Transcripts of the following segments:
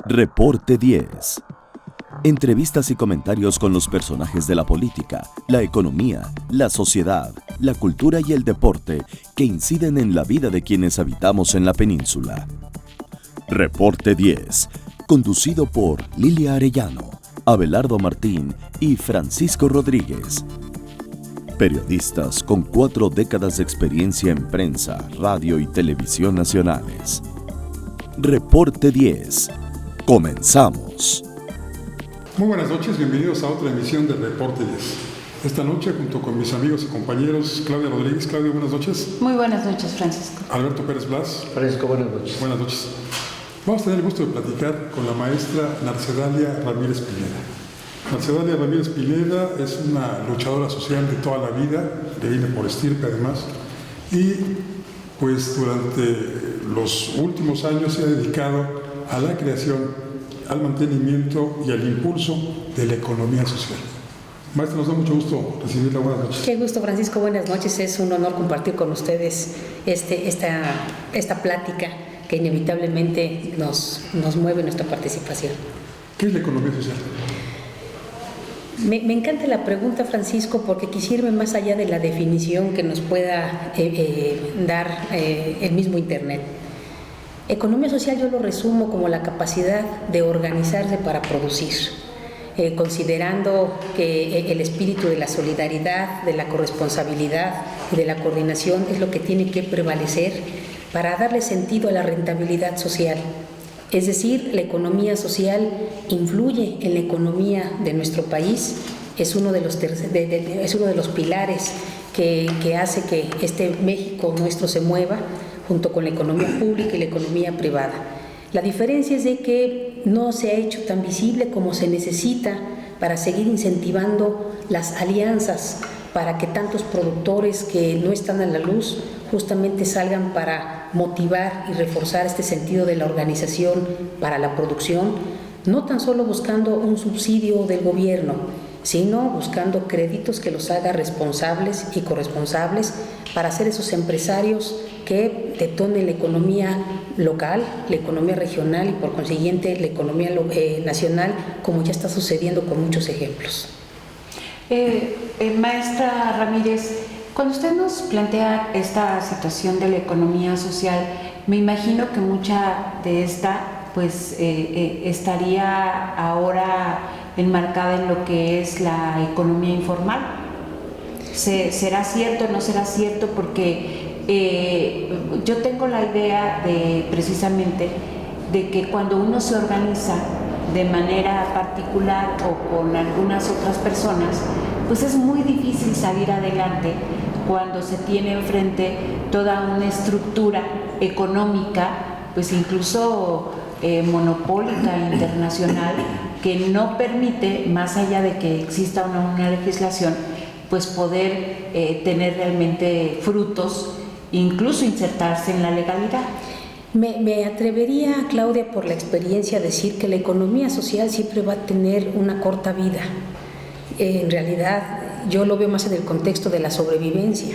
Reporte 10. Entrevistas y comentarios con los personajes de la política, la economía, la sociedad, la cultura y el deporte que inciden en la vida de quienes habitamos en la península. Reporte 10, conducido por Lilia Arellano, Abelardo Martín y Francisco Rodríguez. Periodistas con 4 décadas de experiencia en prensa, radio y televisión nacionales. Reporte 10. Comenzamos. Muy buenas noches, bienvenidos a otra emisión de Reporte 10. Esta noche, junto con mis amigos y compañeros, Claudia Rodríguez. Claudia, buenas noches. Muy buenas noches, Francisco. Alberto Pérez Blas. Francisco, buenas noches. Buenas noches. Vamos a tener el gusto de platicar con la maestra Narcedalia Ramírez Pineda. Narcedalia Ramírez Pineda es una luchadora social de toda la vida, que viene por estirpe además, y pues durante los últimos años se ha dedicado a la creación, al mantenimiento y al impulso de la economía social. Maestra, nos da mucho gusto recibirla. Buenas noches. Qué gusto, Francisco. Buenas noches. Es un honor compartir con ustedes esta plática que inevitablemente nos mueve nuestra participación. ¿Qué es la economía social? Me encanta la pregunta, Francisco, porque quisiera irme más allá de la definición que nos pueda dar el mismo Internet. Economía social yo lo resumo como la capacidad de organizarse para producir, considerando que el espíritu de la solidaridad, de la corresponsabilidad y de la coordinación es lo que tiene que prevalecer para darle sentido a la rentabilidad social. Es decir, la economía social influye en la economía de nuestro país, es uno de los pilares que hace que este México nuestro se mueva, junto con la economía pública y la economía privada. La diferencia es de que no se ha hecho tan visible como se necesita para seguir incentivando las alianzas para que tantos productores que no están a la luz justamente salgan para motivar y reforzar este sentido de la organización para la producción, no tan solo buscando un subsidio del gobierno, sino buscando créditos que los haga responsables y corresponsables para ser esos empresarios que detonen la economía local, la economía regional y por consiguiente la economía nacional, como ya está sucediendo con muchos ejemplos. Maestra Ramírez, cuando usted nos plantea esta situación de la economía social, me imagino que mucha de esta pues estaría ahora enmarcada en lo que es la economía informal. ¿Será cierto o no será cierto? Porque yo tengo la idea precisamente de que cuando uno se organiza de manera particular o con algunas otras personas, pues es muy difícil salir adelante cuando se tiene enfrente toda una estructura económica, pues incluso monopólica internacional, que no permite, más allá de que exista una legislación, pues poder tener realmente frutos, incluso insertarse en la legalidad. Me atrevería, Claudia, por la experiencia, a decir que la economía social siempre va a tener una corta vida. En realidad, yo lo veo más en el contexto de la sobrevivencia.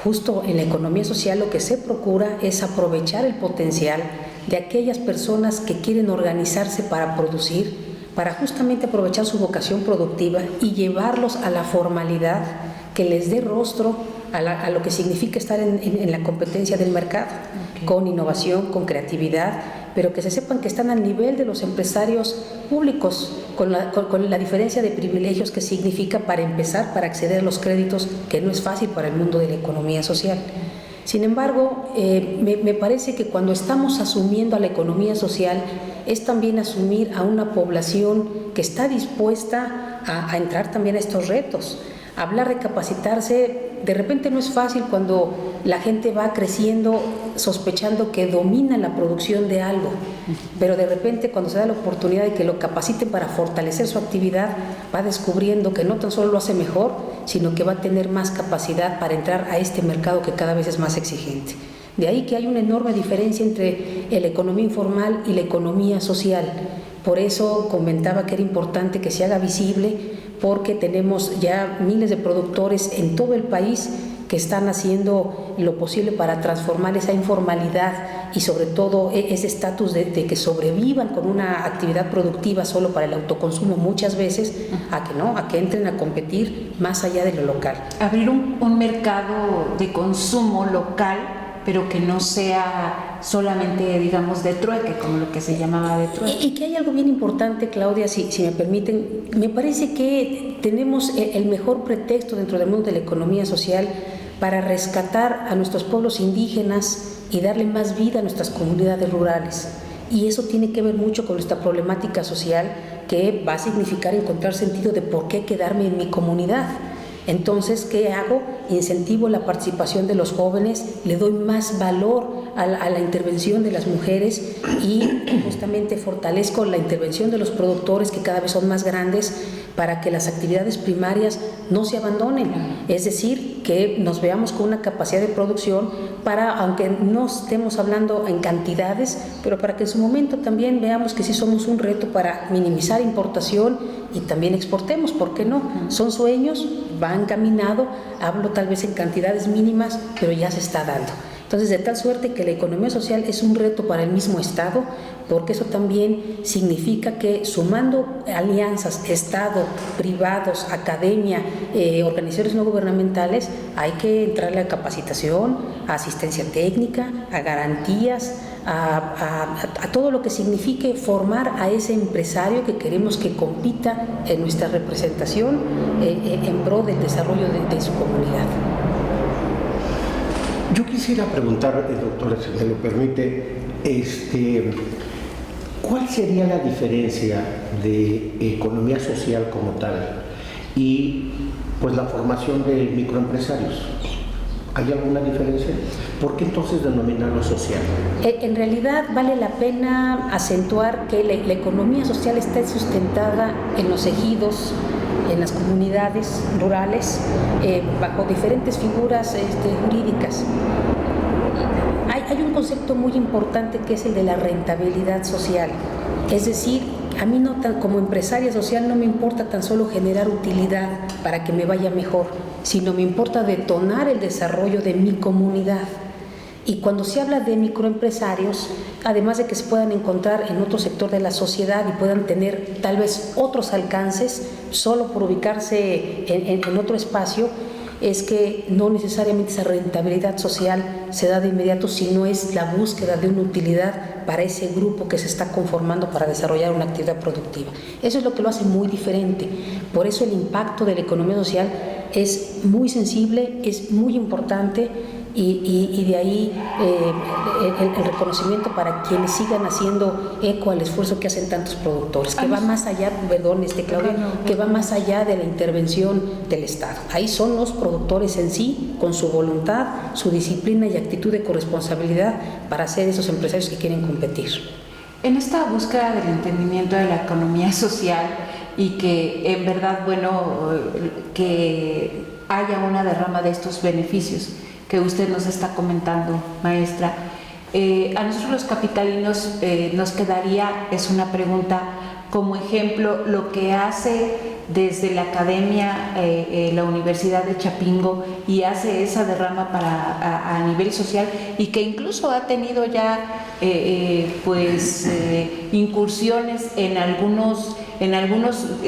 Justo en la economía social lo que se procura es aprovechar el potencial de aquellas personas que quieren organizarse para producir, para justamente aprovechar su vocación productiva y llevarlos a la formalidad que les dé rostro a lo que significa estar en la competencia del mercado, con innovación, con creatividad, pero que se sepan que están al nivel de los empresarios públicos, con la diferencia de privilegios que significa para empezar, para acceder a los créditos, que no es fácil para el mundo de la economía social. Sin embargo, me parece que cuando estamos asumiendo a la economía social es también asumir a una población que está dispuesta a entrar también a estos retos. Hablar de capacitarse de repente no es fácil cuando la gente va creciendo sospechando que domina la producción de algo, pero de repente cuando se da la oportunidad de que lo capaciten para fortalecer su actividad, va descubriendo que no tan solo lo hace mejor, sino que va a tener más capacidad para entrar a este mercado que cada vez es más exigente. De ahí que hay una enorme diferencia entre la economía informal y la economía social. Por eso comentaba que era importante que se haga visible, porque tenemos ya miles de productores en todo el país que están haciendo lo posible para transformar esa informalidad y sobre todo ese estatus de que sobrevivan con una actividad productiva solo para el autoconsumo muchas veces, a que entren a competir más allá de lo local. Abrir un mercado de consumo local, pero que no sea solamente, digamos, de trueque, como lo que se llamaba de trueque. Y que hay algo bien importante, Claudia, si me permiten. Me parece que tenemos el mejor pretexto dentro del mundo de la economía social para rescatar a nuestros pueblos indígenas y darle más vida a nuestras comunidades rurales. Y eso tiene que ver mucho con nuestra problemática social, que va a significar encontrar sentido de por qué quedarme en mi comunidad. Entonces, ¿qué hago? Incentivo la participación de los jóvenes, le doy más valor a la intervención de las mujeres y justamente fortalezco la intervención de los productores, que cada vez son más grandes, para que las actividades primarias no se abandonen. Es decir, que nos veamos con una capacidad de producción para, aunque no estemos hablando en cantidades, pero para que en su momento también veamos que sí somos un reto para minimizar importación y también exportemos, ¿por qué no? Son sueños, van caminado, hablo tal vez en cantidades mínimas, pero ya se está dando. Entonces, de tal suerte que la economía social es un reto para el mismo Estado, porque eso también significa que sumando alianzas, Estado, privados, academia, organizaciones no gubernamentales, hay que entrarle a capacitación, a asistencia técnica, a garantías, a todo lo que signifique formar a ese empresario que queremos que compita en nuestra representación en pro del desarrollo de su comunidad. Yo quisiera preguntar, doctora, si me lo permite, ¿cuál sería la diferencia de economía social como tal y pues la formación de microempresarios? ¿Hay alguna diferencia? ¿Por qué entonces denominarlo social? En realidad vale la pena acentuar que la economía social está sustentada en los ejidos, en las comunidades rurales, bajo diferentes figuras jurídicas. Hay un concepto muy importante que es el de la rentabilidad social. Es decir, a mí como empresaria social no me importa tan solo generar utilidad para que me vaya mejor, sino me importa detonar el desarrollo de mi comunidad. Y cuando se habla de microempresarios, además de que se puedan encontrar en otro sector de la sociedad y puedan tener tal vez otros alcances solo por ubicarse en otro espacio, es que no necesariamente esa rentabilidad social se da de inmediato, sino es la búsqueda de una utilidad para ese grupo que se está conformando para desarrollar una actividad productiva. Eso es lo que lo hace muy diferente. Por eso el impacto de la economía social es muy sensible, es muy importante y de ahí el reconocimiento para quienes sigan haciendo eco al esfuerzo que hacen tantos productores, que va más allá, Claudia, que va más allá de la intervención del Estado. Ahí son los productores en sí, con su voluntad, su disciplina y actitud de corresponsabilidad para ser esos empresarios que quieren competir. En esta búsqueda del entendimiento de la economía social y que en verdad, que haya una derrama de estos beneficios que usted nos está comentando, maestra, a nosotros los capitalinos nos quedaría, es una pregunta, como ejemplo, lo que hace desde la academia, la Universidad de Chapingo, y hace esa derrama a nivel social, y que incluso ha tenido ya incursiones en algunos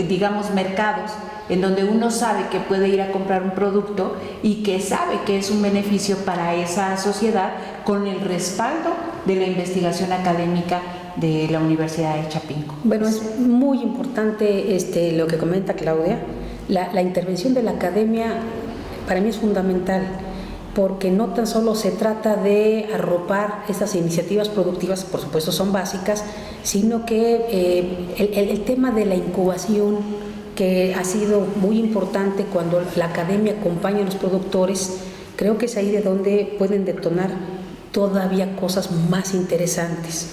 digamos mercados en donde uno sabe que puede ir a comprar un producto y que sabe que es un beneficio para esa sociedad, con el respaldo de la investigación académica de la Universidad de Chapingo. Bueno, es muy importante lo que comenta Claudia. La intervención de la academia para mí es fundamental, porque no tan solo se trata de arropar estas iniciativas productivas, por supuesto son básicas, sino que el tema de la incubación, que ha sido muy importante cuando la academia acompaña a los productores, creo que es ahí de donde pueden detonar todavía cosas más interesantes,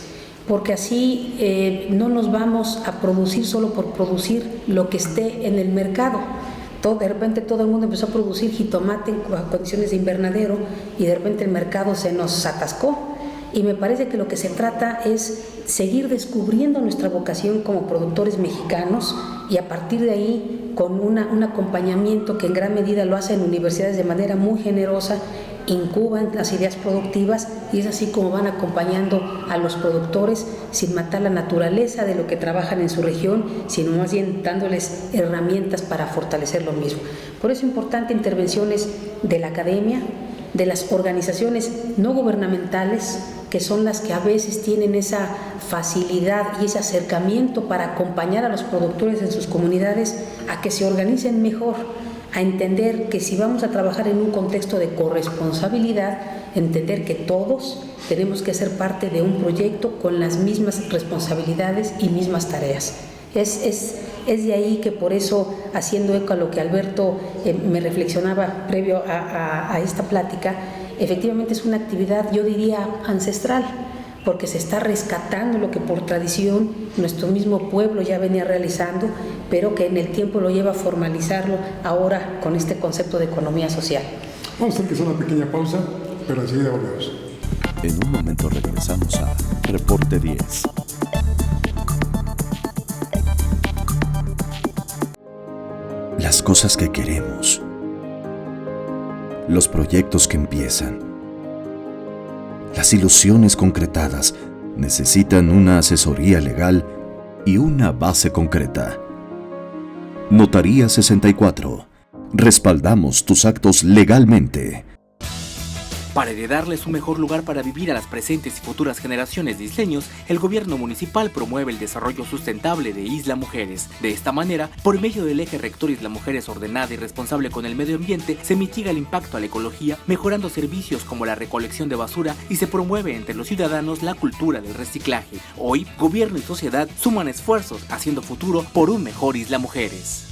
porque así no nos vamos a producir solo por producir lo que esté en el mercado. De repente todo el mundo empezó a producir jitomate en condiciones de invernadero y de repente el mercado se nos atascó y me parece que lo que se trata es seguir descubriendo nuestra vocación como productores mexicanos y a partir de ahí con un acompañamiento que en gran medida lo hacen universidades de manera muy generosa, incuban las ideas productivas y es así como van acompañando a los productores sin matar la naturaleza de lo que trabajan en su región, sino más bien dándoles herramientas para fortalecer lo mismo. Por eso es importante intervenciones de la academia, de las organizaciones no gubernamentales, que son las que a veces tienen esa facilidad y ese acercamiento para acompañar a los productores en sus comunidades a que se organicen mejor, a entender que si vamos a trabajar en un contexto de corresponsabilidad, entender que todos tenemos que ser parte de un proyecto con las mismas responsabilidades y mismas tareas. Es de ahí que por eso, haciendo eco a lo que Alberto me reflexionaba previo a esta plática, efectivamente es una actividad, yo diría, ancestral, porque se está rescatando lo que por tradición nuestro mismo pueblo ya venía realizando, pero que en el tiempo lo lleva a formalizarlo ahora con este concepto de economía social. Vamos a tener que hacer una pequeña pausa, pero enseguida volvemos. En un momento regresamos a Reporte 10. Las cosas que queremos, los proyectos que empiezan, las ilusiones concretadas necesitan una asesoría legal y una base concreta. Notaría 64. Respaldamos tus actos legalmente. Para heredarles un mejor lugar para vivir a las presentes y futuras generaciones de isleños, el gobierno municipal promueve el desarrollo sustentable de Isla Mujeres. De esta manera, por medio del eje rector Isla Mujeres ordenada y responsable con el medio ambiente, se mitiga el impacto a la ecología, mejorando servicios como la recolección de basura y se promueve entre los ciudadanos la cultura del reciclaje. Hoy, gobierno y sociedad suman esfuerzos haciendo futuro por un mejor Isla Mujeres.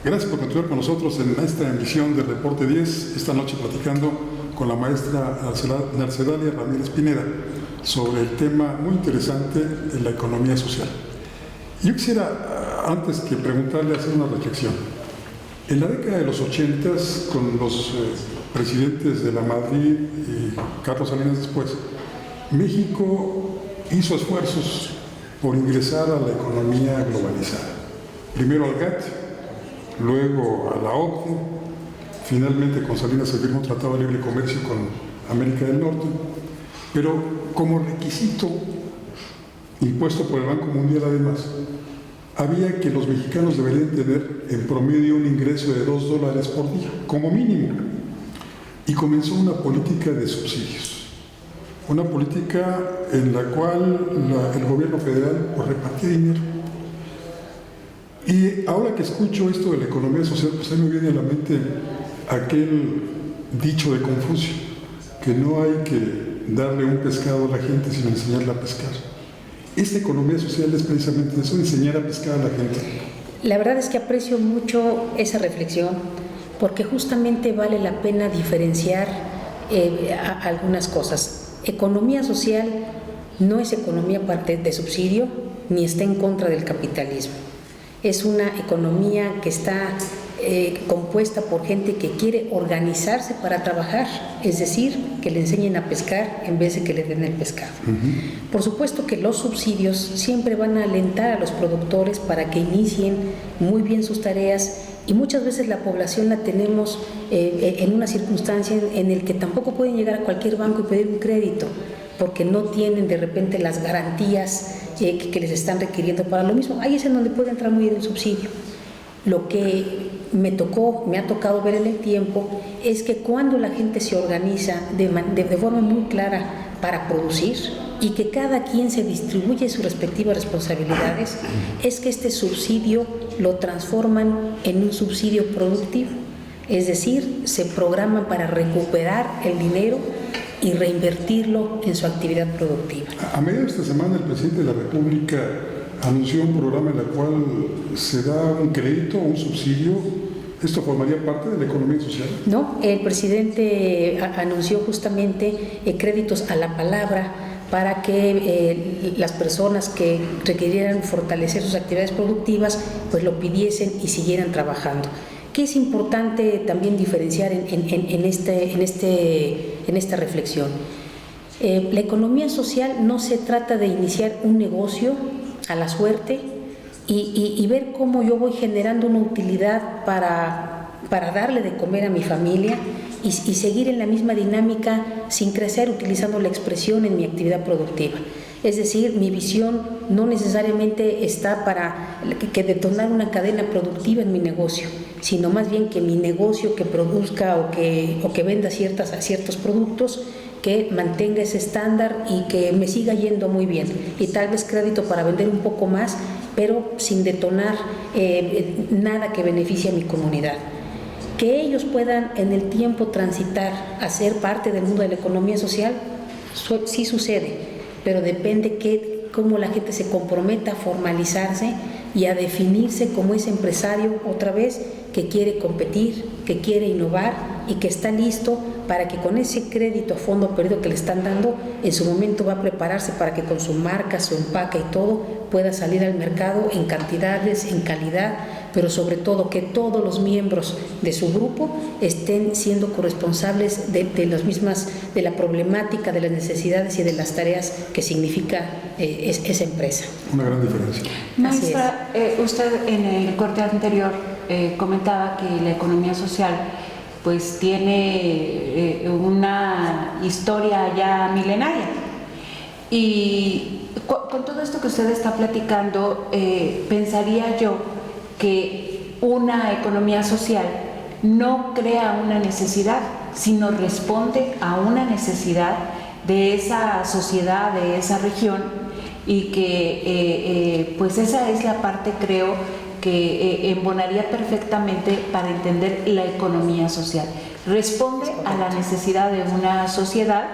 Gracias por continuar con nosotros en esta emisión de Reporte 10, esta noche platicando con la maestra Narcedalia Ramírez Pineda sobre el tema muy interesante de la economía social. Yo quisiera, antes que preguntarle, hacer una reflexión. En la década de los 80s, con los presidentes de la Madrid y Carlos Salinas después, México hizo esfuerzos por ingresar a la economía globalizada. Primero al GATT, luego a la OCDE, finalmente con Salinas se firmó un tratado de libre comercio con América del Norte, pero como requisito impuesto por el Banco Mundial además, había que los mexicanos deberían tener en promedio un ingreso de $2 por día, como mínimo. Y comenzó una política de subsidios, una política en la cual el gobierno federal repartía dinero. Y ahora que escucho esto de la economía social, pues a mí me viene a la mente aquel dicho de Confucio, que no hay que darle un pescado a la gente, sino enseñarla a pescar. Esta economía social es precisamente eso, enseñar a pescar a la gente. La verdad es que aprecio mucho esa reflexión, porque justamente vale la pena diferenciar algunas cosas. Economía social no es economía de subsidio, ni está en contra del capitalismo. Es una economía que está compuesta por gente que quiere organizarse para trabajar, es decir, que le enseñen a pescar en vez de que le den el pescado. Por supuesto que los subsidios siempre van a alentar a los productores para que inicien muy bien sus tareas, y muchas veces la población la tenemos en una circunstancia en el que tampoco pueden llegar a cualquier banco y pedir un crédito, porque no tienen de repente las garantías que les están requiriendo para lo mismo. Ahí es en donde puede entrar muy bien el subsidio. Lo que me ha tocado ver en el tiempo es que cuando la gente se organiza de forma muy clara para producir y que cada quien se distribuye sus respectivas responsabilidades, es que este subsidio lo transforman en un subsidio productivo, es decir, se programan para recuperar el dinero y reinvertirlo en su actividad productiva. A mediados de esta semana el presidente de la República anunció un programa en el cual se da un crédito o un subsidio. ¿Esto formaría parte de la economía social? No, el presidente anunció justamente créditos a la palabra para que las personas que requirieran fortalecer sus actividades productivas pues lo pidiesen y siguieran trabajando. ¿Qué es importante también diferenciar en esta reflexión? La economía social no se trata de iniciar un negocio a la suerte y ver cómo yo voy generando una utilidad para darle de comer a mi familia y seguir en la misma dinámica sin crecer utilizando la expresión en mi actividad productiva. Es decir, mi visión no necesariamente está para que detonar una cadena productiva en mi negocio, sino más bien que mi negocio que produzca o que venda ciertos productos, que mantenga ese estándar y que me siga yendo muy bien. Y tal vez crédito para vender un poco más, pero sin detonar nada que beneficie a mi comunidad. Que ellos puedan en el tiempo transitar a ser parte del mundo de la economía social, sí sucede, pero depende cómo la gente se comprometa a formalizarse y a definirse como ese empresario otra vez que quiere competir, que quiere innovar y que está listo para que con ese crédito a fondo perdido que le están dando, en su momento va a prepararse para que con su marca, su empaque y todo pueda salir al mercado en cantidades, en calidad, pero sobre todo que todos los miembros de su grupo estén siendo corresponsables de la problemática, de las necesidades y de las tareas que significa esa empresa. Una gran diferencia. Maestra, usted en el corte anterior comentaba que la economía social pues tiene una historia ya milenaria, y con todo esto que usted está platicando, pensaría yo que una economía social no crea una necesidad, sino responde a una necesidad de esa sociedad, de esa región, y que pues esa es la parte, creo, que embonaría perfectamente para entender la economía social. Responde a la necesidad de una sociedad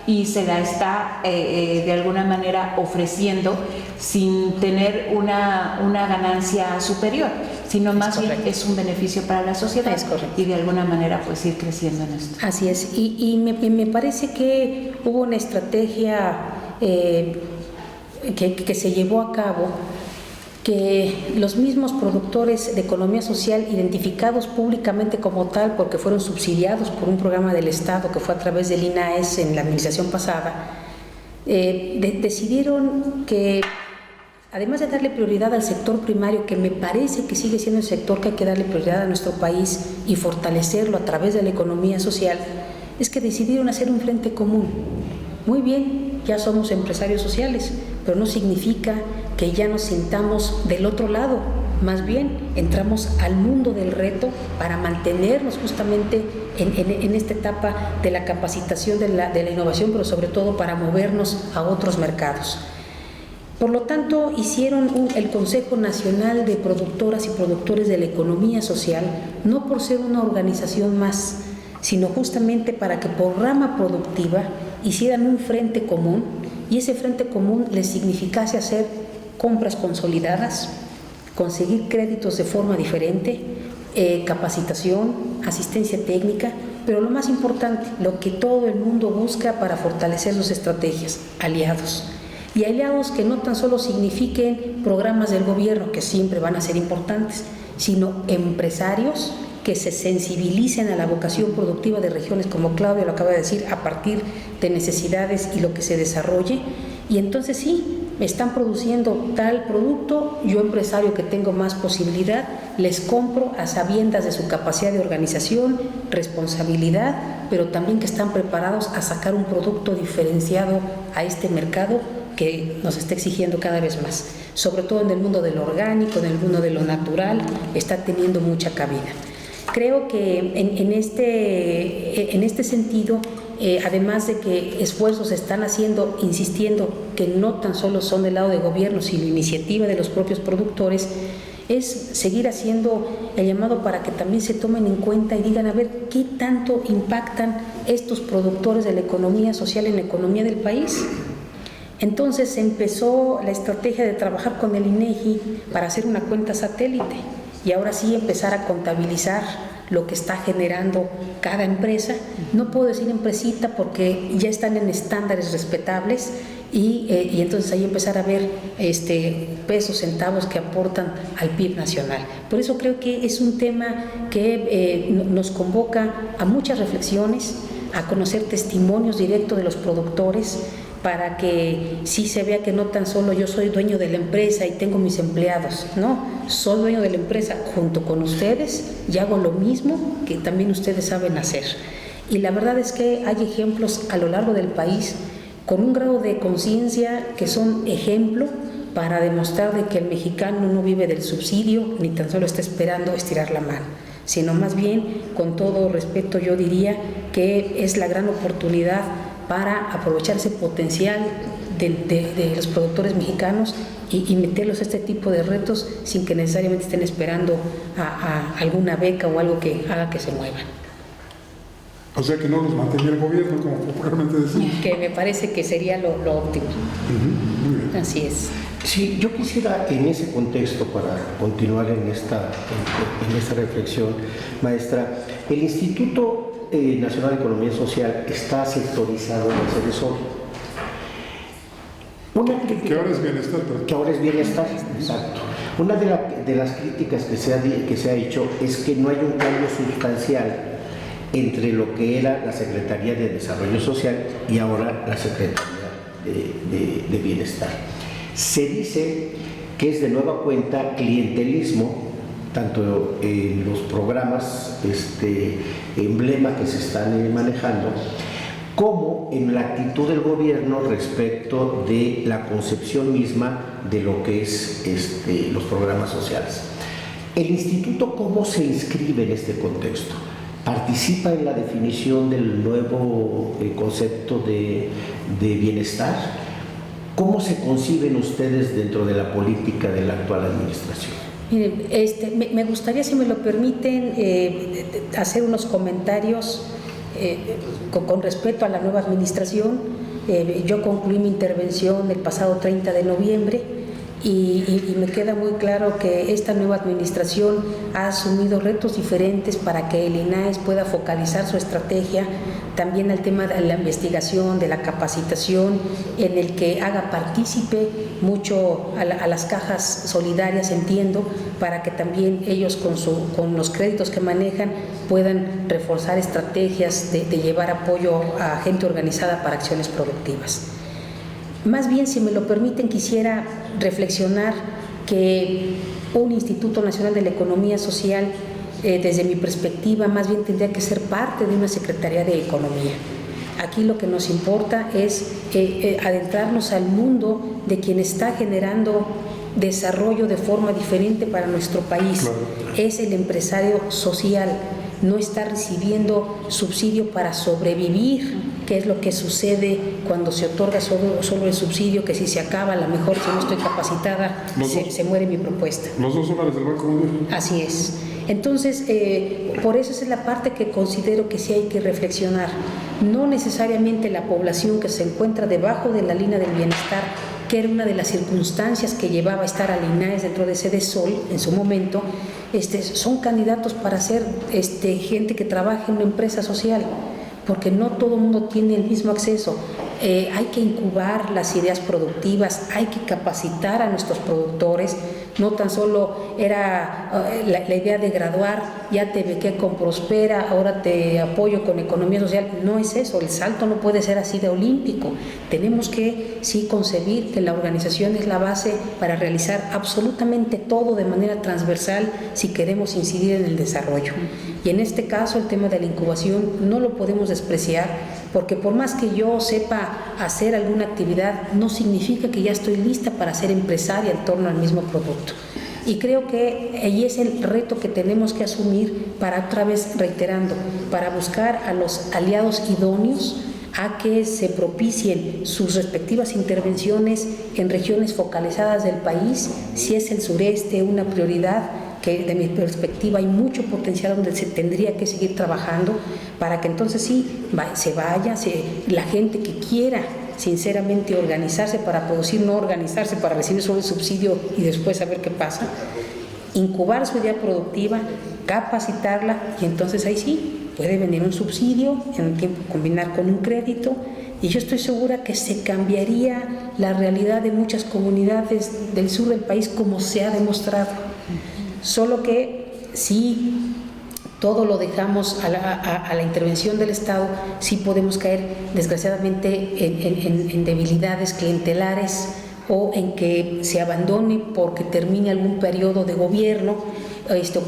y se la está de alguna manera ofreciendo sin tener una ganancia superior, sino más bien es un beneficio para la sociedad y de alguna manera pues ir creciendo en esto. Así es, y me parece que hubo una estrategia que se llevó a cabo, que los mismos productores de economía social, identificados públicamente como tal porque fueron subsidiados por un programa del Estado que fue a través del INAES en la administración pasada, decidieron que, además de darle prioridad al sector primario, que me parece que sigue siendo el sector que hay que darle prioridad a nuestro país y fortalecerlo a través de la economía social, es que decidieron hacer un frente común. Muy bien, ya somos empresarios sociales, pero no significa que ya nos sintamos del otro lado. Más bien, entramos al mundo del reto para mantenernos justamente en esta etapa de la capacitación, de la innovación, pero sobre todo para movernos a otros mercados. Por lo tanto, hicieron el Consejo Nacional de Productoras y Productores de la Economía Social, no por ser una organización más, sino justamente para que por rama productiva hicieran un frente común, y ese frente común les significase hacer compras consolidadas, conseguir créditos de forma diferente, capacitación, asistencia técnica, pero lo más importante, lo que todo el mundo busca para fortalecer sus estrategias, aliados. Y aliados que no tan solo signifiquen programas del gobierno, que siempre van a ser importantes, sino empresarios que se sensibilicen a la vocación productiva de regiones, como Claudia lo acaba de decir, a partir de necesidades y lo que se desarrolle. Y entonces sí, están produciendo tal producto, yo empresario que tengo más posibilidad, les compro a sabiendas de su capacidad de organización, responsabilidad, pero también que están preparados a sacar un producto diferenciado a este mercado que nos está exigiendo cada vez más. Sobre todo en el mundo de lo orgánico, en el mundo de lo natural, está teniendo mucha cabida. Creo que en este sentido, además de que esfuerzos se están haciendo, insistiendo que no tan solo son del lado de gobierno, sino iniciativa de los propios productores, es seguir haciendo el llamado para que también se tomen en cuenta y digan a ver qué tanto impactan estos productores de la economía social en la economía del país. Entonces se empezó la estrategia de trabajar con el INEGI para hacer una cuenta satélite y ahora sí empezar a contabilizar lo que está generando cada empresa. No puedo decir empresita porque ya están en estándares respetables y entonces ahí empezar a ver pesos, centavos que aportan al PIB nacional. Por eso creo que es un tema que nos convoca a muchas reflexiones, a conocer testimonios directos de los productores, para que sí se vea que no tan solo yo soy dueño de la empresa y tengo mis empleados, no, soy dueño de la empresa junto con ustedes y hago lo mismo que también ustedes saben hacer. Y la verdad es que hay ejemplos a lo largo del país con un grado de conciencia que son ejemplo para demostrar de que el mexicano no vive del subsidio ni tan solo está esperando estirar la mano, sino más bien, con todo respeto, yo diría que es la gran oportunidad para aprovechar ese potencial de los productores mexicanos y meterlos a este tipo de retos sin que necesariamente estén esperando a alguna beca o algo que haga que se muevan. O sea que no los mantenía el gobierno, como popularmente decimos. Que me parece que sería lo óptimo. Muy bien. Así es. Sí, yo quisiera en ese contexto, para continuar en esta reflexión, maestra, el Instituto Nacional de Economía Social está sectorizado en el CEDESOL. Que ahora es bienestar. Que ahora es bienestar, exacto. Una de las críticas que se ha hecho es que no hay un cambio sustancial entre lo que era la Secretaría de Desarrollo Social y ahora la Secretaría de Bienestar. Se dice que es de nueva cuenta clientelismo, tanto en los programas emblema que se están manejando, como en la actitud del gobierno respecto de la concepción misma de lo que es los programas sociales. ¿El instituto cómo se inscribe en este contexto? ¿Participa en la definición del nuevo concepto de bienestar? ¿Cómo se conciben ustedes dentro de la política de la actual administración? Miren, me gustaría, si me lo permiten, hacer unos comentarios con respecto a la nueva administración. Yo concluí mi intervención el pasado 30 de noviembre y me queda muy claro que esta nueva administración ha asumido retos diferentes para que el INAES pueda focalizar su estrategia también al tema de la investigación, de la capacitación, en el que haga partícipe mucho a las cajas solidarias, entiendo, para que también ellos con los créditos que manejan puedan reforzar estrategias de llevar apoyo a gente organizada para acciones productivas. Más bien, si me lo permiten, quisiera reflexionar que un Instituto Nacional de la Economía Social, desde mi perspectiva, más bien tendría que ser parte de una Secretaría de Economía. Aquí lo que nos importa es adentrarnos al mundo de quien está generando desarrollo de forma diferente para nuestro país. Claro. Es el empresario social, no está recibiendo subsidio para sobrevivir, que es lo que sucede cuando se otorga solo el subsidio, que si se acaba, a lo mejor si no estoy capacitada, se muere mi propuesta. Los $2 del Banco Mundial. Así es. Entonces, por eso esa es la parte que considero que sí hay que reflexionar. No necesariamente la población que se encuentra debajo de la línea del bienestar, que era una de las circunstancias que llevaba a estar al INAES dentro de CEDESOL en su momento, son candidatos para ser gente que trabaje en una empresa social, porque no todo el mundo tiene el mismo acceso. Hay que incubar las ideas productivas, hay que capacitar a nuestros productores no tan solo era la idea de graduar, ya te bequé con Prospera, ahora te apoyo con economía social. No es eso, el salto no puede ser así de olímpico. Tenemos que sí concebir que la organización es la base para realizar absolutamente todo de manera transversal si queremos incidir en el desarrollo. Y en este caso el tema de la incubación no lo podemos despreciar, porque por más que yo sepa hacer alguna actividad, no significa que ya estoy lista para ser empresaria en torno al mismo producto. Y creo que ahí es el reto que tenemos que asumir para, otra vez reiterando, para buscar a los aliados idóneos a que se propicien sus respectivas intervenciones en regiones focalizadas del país. Si es el sureste una prioridad, que de mi perspectiva hay mucho potencial donde se tendría que seguir trabajando para que entonces sí se vaya, la gente que quiera sinceramente organizarse para producir, no organizarse para recibir solo el subsidio y después saber qué pasa, incubar su idea productiva, capacitarla y entonces ahí sí puede venir un subsidio, en un tiempo combinar con un crédito, y yo estoy segura que se cambiaría la realidad de muchas comunidades del sur del país como se ha demostrado. Solo que si todo lo dejamos a la intervención del Estado, sí podemos caer desgraciadamente en debilidades clientelares o en que se abandone porque termine algún periodo de gobierno,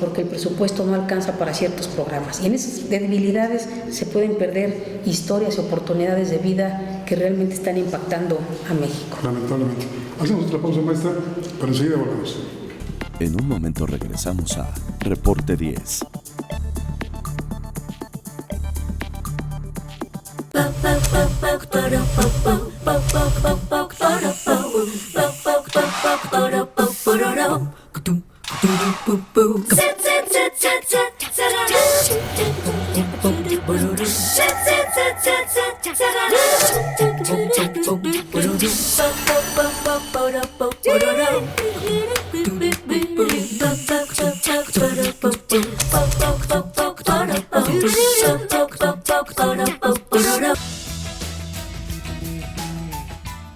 porque el presupuesto no alcanza para ciertos programas. Y en esas debilidades se pueden perder historias y oportunidades de vida que realmente están impactando a México. Lamentablemente. Hacemos otra pausa, maestra, pero enseguida volvemos. En un momento regresamos a Reporte 10.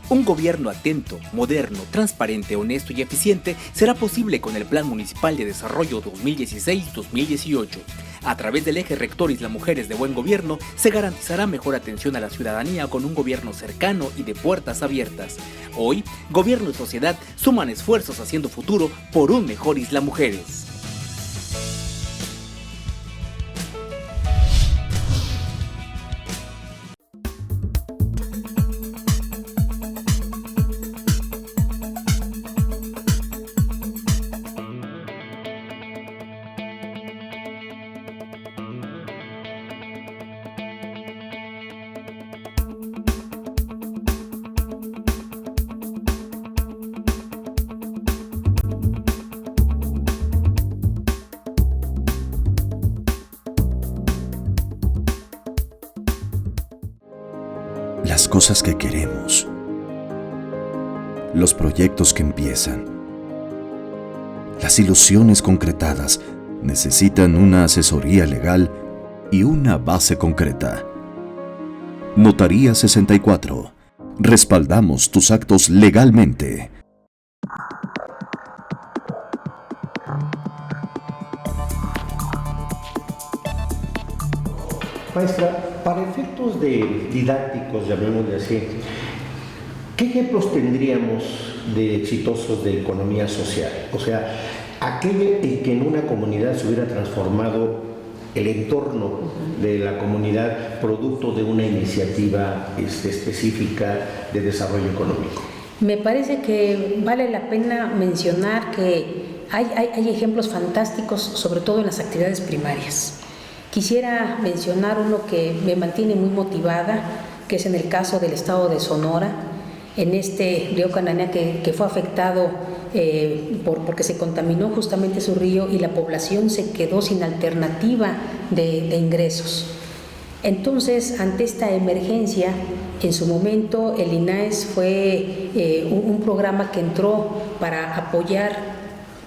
Un gobierno atento, moderno, transparente, honesto y eficiente será posible con el Plan Municipal de Desarrollo 2016-2018. A través del eje rector Isla Mujeres de Buen Gobierno se garantizará mejor atención a la ciudadanía con un gobierno cercano y de puertas abiertas. Hoy, gobierno y sociedad suman esfuerzos haciendo futuro por un mejor Isla Mujeres. Las cosas que queremos, los proyectos que empiezan, las ilusiones concretadas necesitan una asesoría legal y una base concreta. Notaría 64. Respaldamos tus actos legalmente. Maestra, para efectos didácticos, llamémosle así, ¿qué ejemplos tendríamos de exitosos de economía social? O sea, aquel en que en una comunidad se hubiera transformado el entorno de la comunidad producto de una iniciativa específica de desarrollo económico. Me parece que vale la pena mencionar que hay ejemplos fantásticos, sobre todo en las actividades primarias. Quisiera mencionar uno que me mantiene muy motivada, que es en el caso del estado de Sonora, en este río Cananea que fue afectado porque se contaminó justamente su río y la población se quedó sin alternativa de ingresos. Entonces, ante esta emergencia, en su momento el INAES fue un programa que entró para apoyar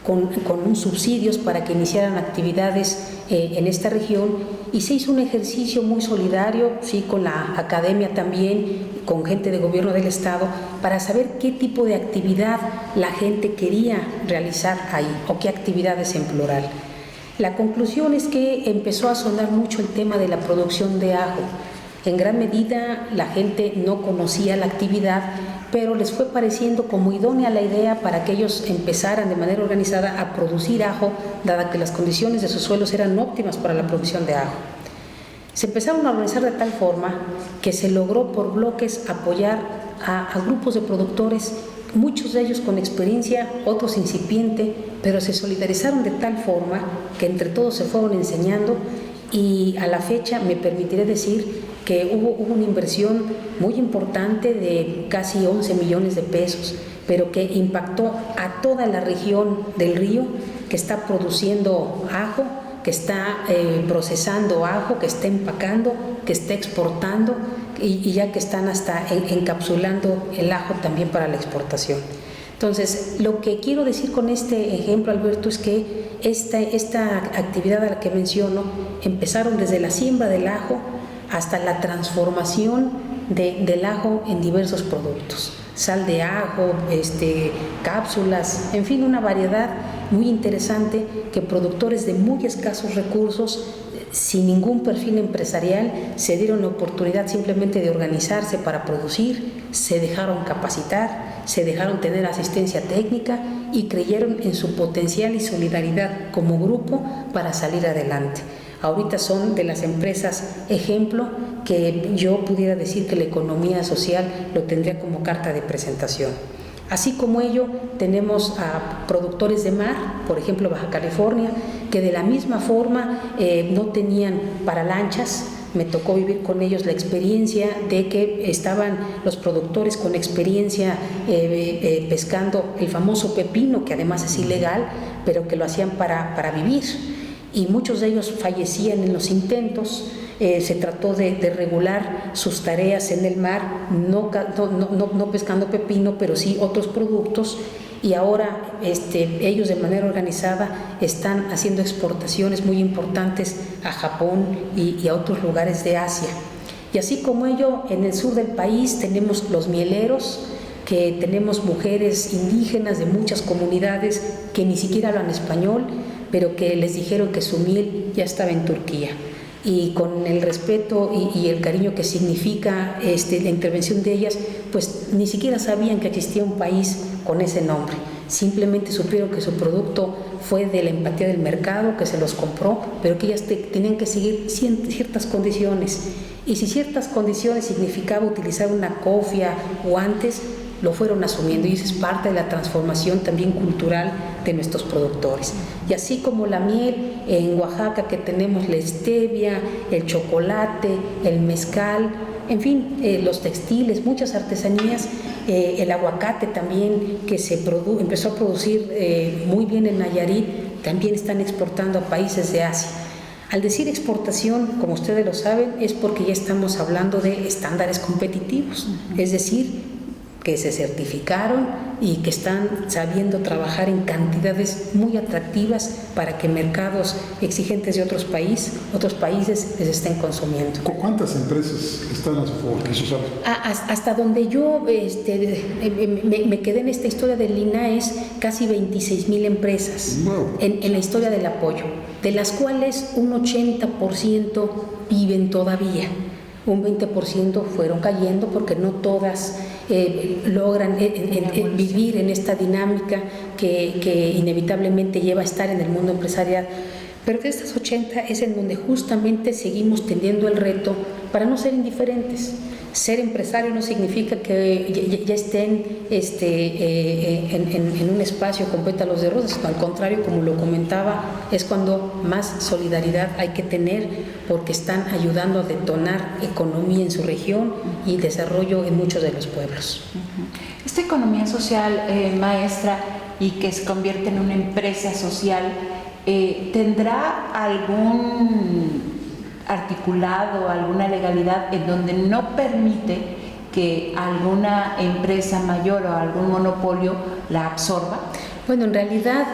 con subsidios para que iniciaran actividades en esta región, y se hizo un ejercicio muy solidario, sí, con la academia también, con gente de gobierno del estado, para saber qué tipo de actividad la gente quería realizar ahí, o qué actividades en plural. La conclusión es que empezó a sonar mucho el tema de la producción de ajo. En gran medida la gente no conocía la actividad, pero les fue pareciendo como idónea la idea para que ellos empezaran de manera organizada a producir ajo, dada que las condiciones de sus suelos eran óptimas para la producción de ajo. Se empezaron a organizar de tal forma que se logró por bloques apoyar a grupos de productores, muchos de ellos con experiencia, otros incipiente, pero se solidarizaron de tal forma que entre todos se fueron enseñando, y a la fecha me permitiré decir que hubo una inversión muy importante de casi 11 millones de pesos, pero que impactó a toda la región del río, que está produciendo ajo, que está procesando ajo, que está empacando, que está exportando, y ya que están hasta encapsulando el ajo también para la exportación. Entonces, lo que quiero decir con este ejemplo, Alberto, es que esta actividad a la que menciono empezaron desde la siembra del ajo hasta la transformación del ajo en diversos productos. Sal de ajo, cápsulas, en fin, una variedad muy interesante que productores de muy escasos recursos, sin ningún perfil empresarial, se dieron la oportunidad simplemente de organizarse para producir, se dejaron capacitar, se dejaron tener asistencia técnica y creyeron en su potencial y solidaridad como grupo para salir adelante. Ahorita son de las empresas ejemplo que yo pudiera decir que la economía social lo tendría como carta de presentación. Así como ello, tenemos a productores de mar, por ejemplo Baja California, que de la misma forma no tenían para lanchas. Me tocó vivir con ellos la experiencia de que estaban los productores con experiencia pescando el famoso pepino, que además es ilegal, pero que lo hacían para vivir. Y muchos de ellos fallecían en los intentos. Se trató de regular sus tareas en el mar, no pescando pepino, pero sí otros productos, y ahora ellos de manera organizada están haciendo exportaciones muy importantes a Japón y a otros lugares de Asia. Y así como ello, en el sur del país tenemos los mieleros, que tenemos mujeres indígenas de muchas comunidades que ni siquiera hablan español, pero que les dijeron que su miel ya estaba en Turquía. Y con el respeto y el cariño que significa la intervención de ellas, pues ni siquiera sabían que existía un país con ese nombre. Simplemente supieron que su producto fue de la empatía del mercado, que se los compró, pero que ellas tenían que seguir ciertas condiciones. Y si ciertas condiciones significaba utilizar una cofia o antes, lo fueron asumiendo, y eso es parte de la transformación también cultural de nuestros productores. Y así como la miel, en Oaxaca que tenemos la stevia, el chocolate, el mezcal, en fin, los textiles, muchas artesanías, el aguacate también que empezó a producir muy bien en Nayarit, también están exportando a países de Asia. Al decir exportación, como ustedes lo saben, es porque ya estamos hablando de estándares competitivos, es decir, que se certificaron y que están sabiendo trabajar en cantidades muy atractivas para que mercados exigentes de otros países les estén consumiendo. ¿Cuántas empresas están a su favor? Hasta donde yo me quedé en esta historia del INAES, casi 26,000 empresas. Wow. En la historia del apoyo, de las cuales un 80% viven todavía. Un 20% fueron cayendo porque no todas logran vivir en esta dinámica que inevitablemente lleva a estar en el mundo empresarial. Pero de estas 80 es en donde justamente seguimos teniendo el reto para no ser indiferentes. Ser empresario no significa que ya estén en un espacio con pétalos de rosas, sino al contrario, como lo comentaba, es cuando más solidaridad hay que tener, porque están ayudando a detonar economía en su región y desarrollo en muchos de los pueblos. Esta economía social, maestra, y que se convierte en una empresa social, ¿tendrá algún articulado, alguna legalidad en donde no permite que alguna empresa mayor o algún monopolio la absorba? Bueno, en realidad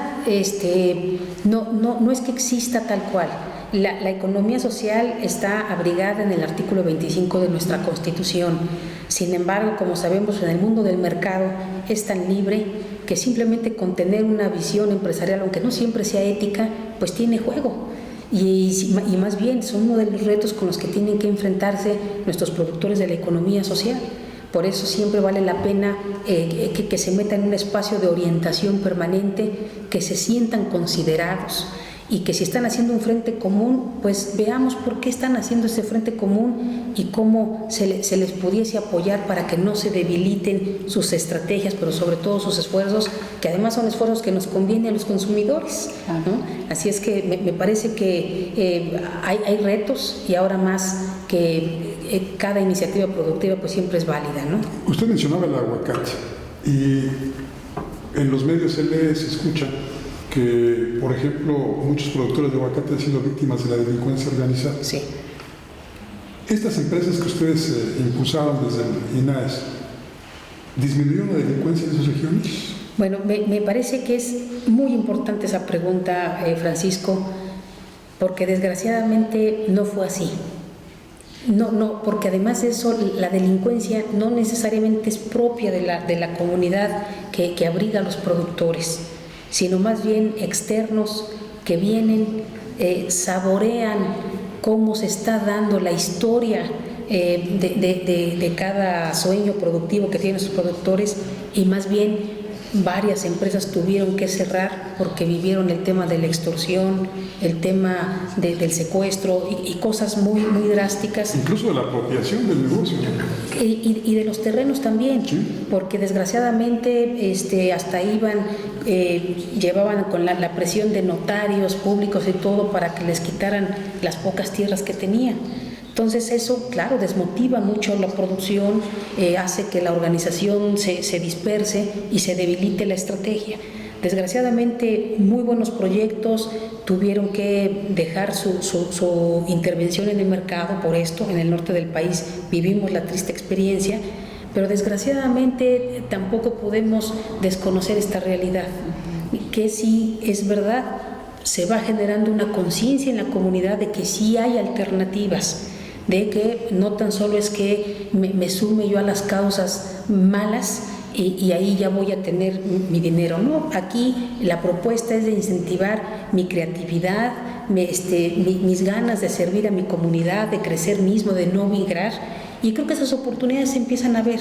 no es que exista tal cual. La economía social está abrigada en el artículo 25 de nuestra Constitución. Sin embargo, como sabemos, en el mundo del mercado es tan libre que simplemente con tener una visión empresarial, aunque no siempre sea ética, pues tiene juego. Y más bien son uno de los retos con los que tienen que enfrentarse nuestros productores de la economía social. Por eso siempre vale la pena que se metan en un espacio de orientación permanente, que se sientan considerados y que si están haciendo un frente común, pues veamos por qué están haciendo ese frente común y cómo se les pudiese apoyar para que no se debiliten sus estrategias, pero sobre todo sus esfuerzos, que además son esfuerzos que nos convienen a los consumidores, ¿no? Así es que me parece que hay retos y ahora más que cada iniciativa productiva pues siempre es válida, ¿no? Usted mencionaba el aguacate y en los medios se lee, se escucha que, por ejemplo, muchos productores de aguacate han sido víctimas de la delincuencia organizada. Sí. Estas empresas que ustedes impulsaron desde el INAES, ¿disminuyó la delincuencia en esas regiones? Bueno, me parece que es muy importante esa pregunta, Francisco, porque desgraciadamente no fue así. No, porque además de eso, la delincuencia no necesariamente es propia de la comunidad que abriga a los productores, sino más bien externos que vienen, saborean cómo se está dando la historia de cada sueño productivo que tienen sus productores, y más bien varias empresas tuvieron que cerrar porque vivieron el tema de la extorsión, el tema del secuestro y cosas muy, muy drásticas. Incluso de la apropiación del negocio. Y de los terrenos también, sí. Porque desgraciadamente hasta llevaban con la presión de notarios públicos y todo para que les quitaran las pocas tierras que tenían. Entonces eso, claro, desmotiva mucho la producción, hace que la organización se disperse y se debilite la estrategia. Desgraciadamente, muy buenos proyectos tuvieron que dejar su intervención en el mercado por esto. En el norte del país vivimos la triste experiencia, pero desgraciadamente tampoco podemos desconocer esta realidad, que sí es verdad, se va generando una conciencia en la comunidad de que sí hay alternativas, de que no tan solo es que me sume yo a las causas malas y ahí ya voy a tener mi dinero. No, aquí la propuesta es de incentivar mi creatividad, mis ganas de servir a mi comunidad, de crecer mismo, de no migrar, y creo que esas oportunidades se empiezan a ver,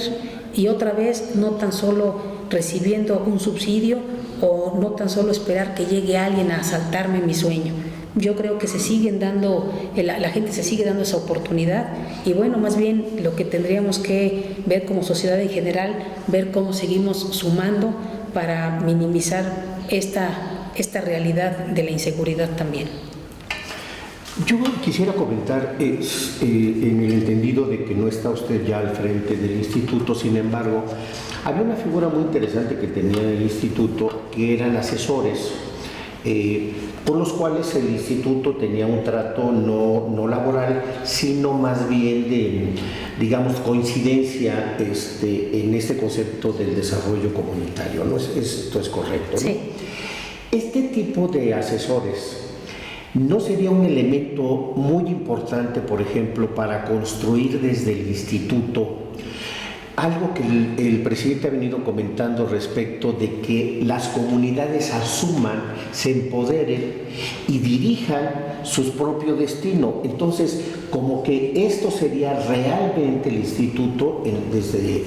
y otra vez no tan solo recibiendo un subsidio o no tan solo esperar que llegue alguien a asaltarme mi sueño. Yo creo que se siguen dando, la gente se sigue dando esa oportunidad, y bueno, más bien lo que tendríamos que ver como sociedad en general, ver cómo seguimos sumando para minimizar esta realidad de la inseguridad también. Yo quisiera comentar en el entendido de que no está usted ya al frente del instituto, sin embargo, había una figura muy interesante que tenía el instituto, que eran asesores, por los cuales el instituto tenía un trato no laboral, sino más bien de, digamos, coincidencia en este concepto del desarrollo comunitario, ¿no? Esto es correcto, ¿no? Sí. Este tipo de asesores ¿no sería un elemento muy importante, por ejemplo, para construir desde el instituto algo que el presidente ha venido comentando respecto de que las comunidades asuman, se empoderen y dirijan su propio destino? Entonces, como que esto sería realmente el instituto, desde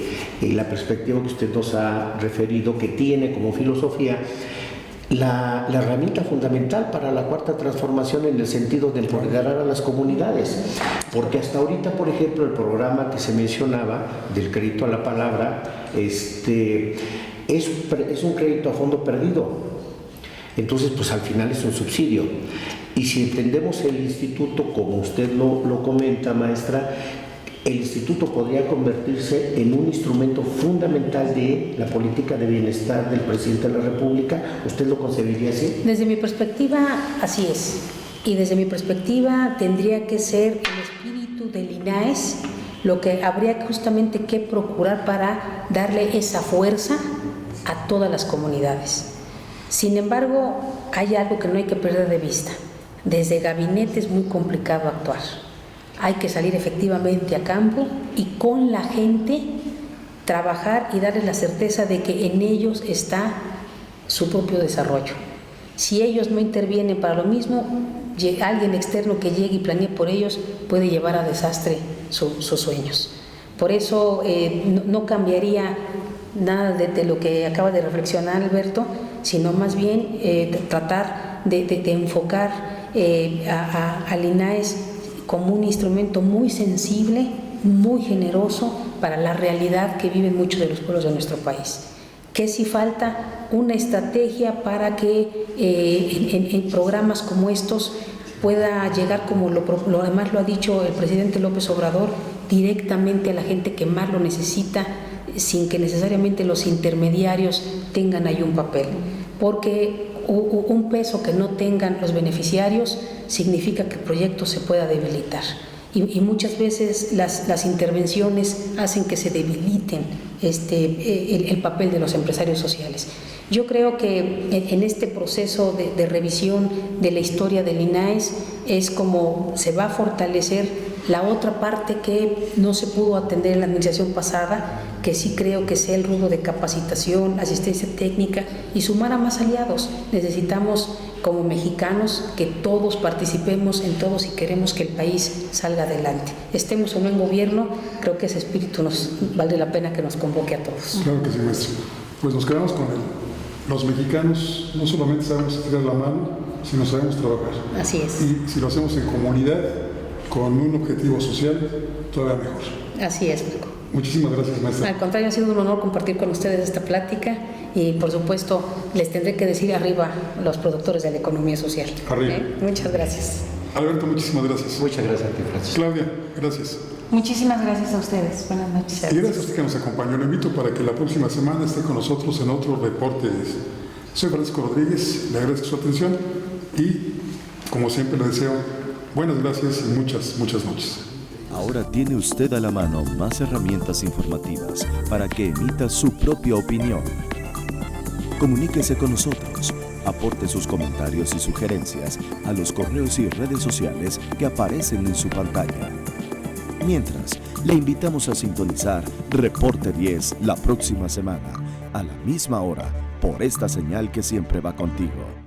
la perspectiva que usted nos ha referido, que tiene como filosofía la herramienta fundamental para la cuarta transformación, en el sentido de empoderar a las comunidades, porque hasta ahorita, por ejemplo, el programa que se mencionaba del crédito a la palabra es un crédito a fondo perdido. Entonces, pues al final es un subsidio, y si entendemos el instituto como usted lo comenta, maestra, el instituto podría convertirse en un instrumento fundamental de la política de bienestar del presidente de la República. ¿Usted lo concebiría así? Desde mi perspectiva, así es. Y desde mi perspectiva tendría que ser el espíritu del INAES lo que habría justamente que procurar para darle esa fuerza a todas las comunidades. Sin embargo, hay algo que no hay que perder de vista. Desde gabinete es muy complicado actuar. Hay que salir efectivamente a campo y con la gente trabajar y darles la certeza de que en ellos está su propio desarrollo. Si ellos no intervienen para lo mismo, alguien externo que llegue y planee por ellos puede llevar a desastre sus sueños. Por eso no cambiaría nada de lo que acaba de reflexionar Alberto, sino más bien tratar de enfocar al INAES como un instrumento muy sensible, muy generoso para la realidad que viven muchos de los pueblos de nuestro país. Que si falta una estrategia para que en programas como estos pueda llegar, como además lo ha dicho el presidente López Obrador, directamente a la gente que más lo necesita, sin que necesariamente los intermediarios tengan ahí un papel. Porque un peso que no tengan los beneficiarios significa que el proyecto se pueda debilitar. Y muchas veces las intervenciones hacen que se debiliten el papel de los empresarios sociales. Yo creo que en este proceso de revisión de la historia del INAES es como se va a fortalecer la otra parte que no se pudo atender en la administración pasada, que sí creo que sea el rubro de capacitación, asistencia técnica y sumar a más aliados. Necesitamos, como mexicanos, que todos participemos en todo si queremos que el país salga adelante. Estemos o no en gobierno, creo que ese espíritu vale la pena que nos convoque a todos. Claro que sí, maestro. Pues nos quedamos con él. Los mexicanos no solamente sabemos tirar la mano, sino sabemos trabajar. Así es. Y si lo hacemos en comunidad, con un objetivo social, todavía mejor. Así es, Marco. Muchísimas gracias, maestra. Al contrario, ha sido un honor compartir con ustedes esta plática y, por supuesto, les tendré que decir arriba los productores de la economía social. Arriba. Muchas gracias. Alberto, muchísimas gracias. Muchas gracias a ti, Francisco. Claudia, gracias. Muchísimas gracias a ustedes. Buenas noches. Y gracias a usted que nos acompañó. Lo invito para que la próxima semana esté con nosotros en otro reporte. Soy Francisco Rodríguez, le agradezco su atención y, como siempre, le deseo buenas gracias y muchas noches. Ahora tiene usted a la mano más herramientas informativas para que emita su propia opinión. Comuníquese con nosotros. Aporte sus comentarios y sugerencias a los correos y redes sociales que aparecen en su pantalla. Mientras, le invitamos a sintonizar Reporte 10 la próxima semana, a la misma hora, por esta señal que siempre va contigo.